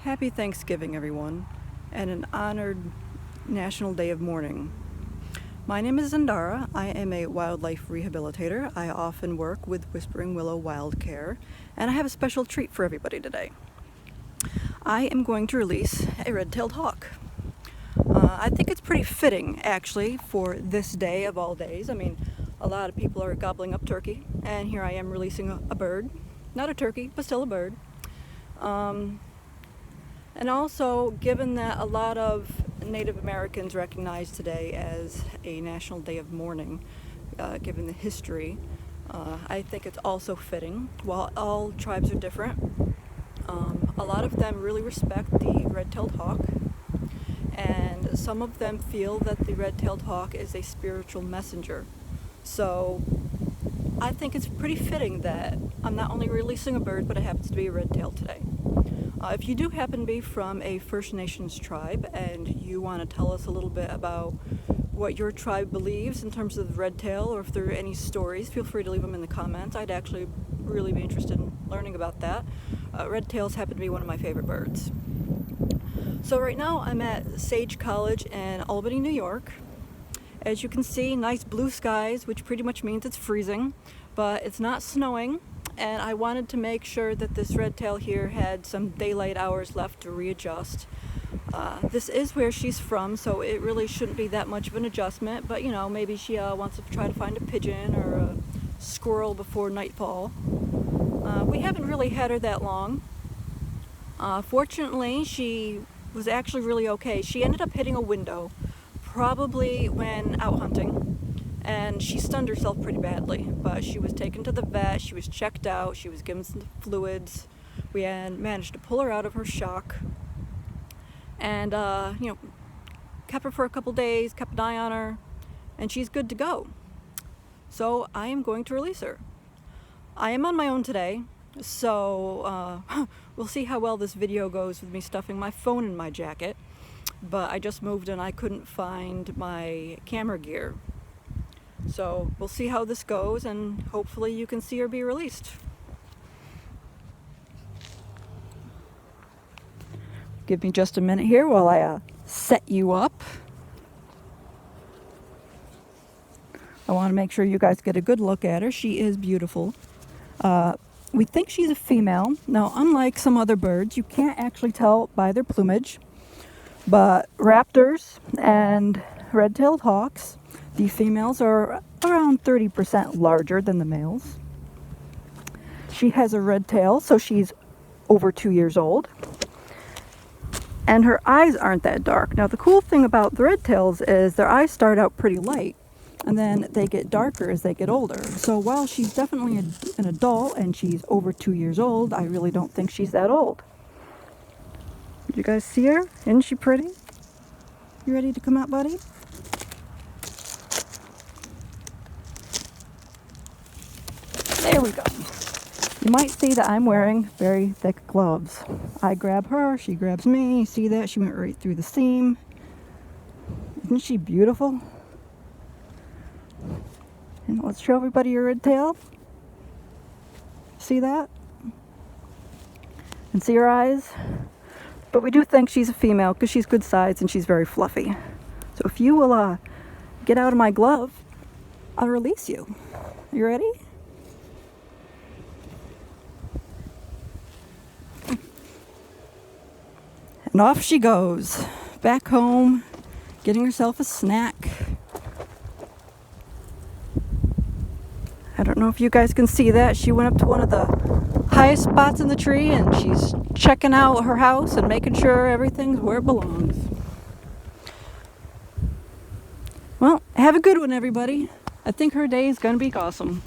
Happy Thanksgiving, everyone, and an honored National Day of Mourning. My name is Zandara. I am a wildlife rehabilitator. I often work with Whispering Willow Wild Care, and I have a special treat for everybody today. I am going to release a red-tailed hawk. I think it's pretty fitting, actually, for this day of all days. I mean, a lot of people are gobbling up turkey, and here I am releasing a bird. Not a turkey, but still a bird. And also, given that a lot of Native Americans recognize today as a National Day of Mourning, given the history, I think it's also fitting. While all tribes are different, a lot of them really respect the red-tailed hawk, and some of them feel that the red-tailed hawk is a spiritual messenger. So I think it's pretty fitting that I'm not only releasing a bird, but it happens to be a red-tailed today. If you do happen to be from a First Nations tribe and you want to tell us a little bit about what your tribe believes in terms of the red-tail, or if there are any stories, feel free to leave them in the comments. I'd actually really be interested in learning about that. Red-tails happen to be one of my favorite birds. So right now I'm at Sage College in Albany, New York. As you can see, nice blue skies, which pretty much means it's freezing, but it's not snowing. And I wanted to make sure that this red-tail here had some daylight hours left to readjust. This is where she's from, so it really shouldn't be that much of an adjustment, but you know, maybe she wants to try to find a pigeon or a squirrel before nightfall. We haven't really had her that long. Fortunately, she was actually really okay. She ended up hitting a window, probably when out hunting. And she stunned herself pretty badly, but she was taken to the vet, she was checked out, she was given some fluids. We had managed to pull her out of her shock, and kept her for a couple days, kept an eye on her, and she's good to go. So I am going to release her. I am on my own today, so we'll see how well this video goes with me stuffing my phone in my jacket, but I just moved and I couldn't find my camera gear. So we'll see how this goes, and hopefully you can see her be released. Give me just a minute here while I set you up. I want to make sure you guys get a good look at her. She is beautiful. We think she's a female. Now, unlike some other birds, you can't actually tell by their plumage, but raptors and red-tailed hawks, the females are around 30% larger than the males. She has a red tail, so she's over 2 years old. And her eyes aren't that dark. Now, the cool thing about the red tails is their eyes start out pretty light, and then they get darker as they get older. So while she's definitely an adult and she's over 2 years old, I really don't think she's that old. Did you guys see her? Isn't she pretty? You ready to come out, buddy? There we go. You might see that I'm wearing very thick gloves. I grab her, she grabs me. See that? She went right through the seam. Isn't she beautiful? And let's show everybody your red tail. See that? And see her eyes? But we do think she's a female because she's good size and she's very fluffy. So if you will get out of my glove, I'll release you. You ready? And off she goes, back home, getting herself a snack. I don't know if you guys can see that. She went up to one of the highest spots in the tree and she's checking out her house and making sure everything's where it belongs. Well, have a good one, everybody. I think her day is going to be awesome.